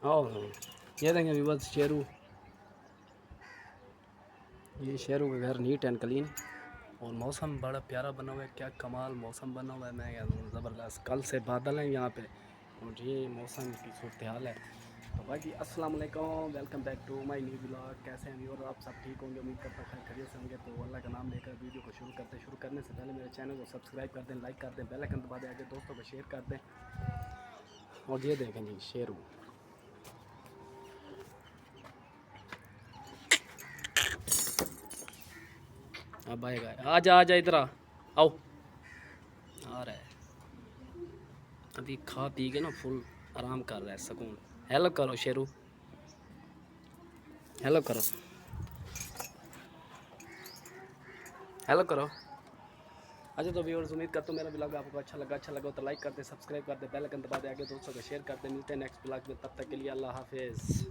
और ये देखें व्यूअर्स शेरू, ये शेरू का घर नीट एंड क्लीन और मौसम बड़ा प्यारा बना हुआ है। क्या कमाल मौसम बना हुआ है, मैं कहता हूँ ज़बरदस्त। कल से बादल हैं यहाँ पे और ये मौसम की सूरत हाल है। तो भाई जी अस्सलाम वालेकुम, welcome back to my new blog. कैसे हैं व्यूअर, आप सब ठीक होंगे, उम्मीद करता हूँ खैर खैरियत से होंगे। तो अल्लाह का नाम लेकर वीडियो को शुरू करने से पहले मेरे चैनल को सब्सक्राइब कर दें, लाइक कर दें, बेल आइकन दबा दें, आगे दोस्तों को शेयर कर दें। और ये देखें जी शेरू, अब आएगा, आ जा इधर आओ, आ रहा है। अभी खा पी के ना फुल आराम कर रहा है, सुकून। हेलो करो शेरू, हेलो करो, हेलो करो। अच्छा तो व्यूअर्स, उम्मीद करता हूँ मेरा ब्लॉग आपको अच्छा लगा तो लाइक कर दे, सब्सक्राइब कर दे, बेल आइकन दबा दे, आगे दोस्तों को शेयर कर दे। मिलते हैं नेक्स्ट ब्लॉग में, तब तक के लिए अल्लाह हाफिज़।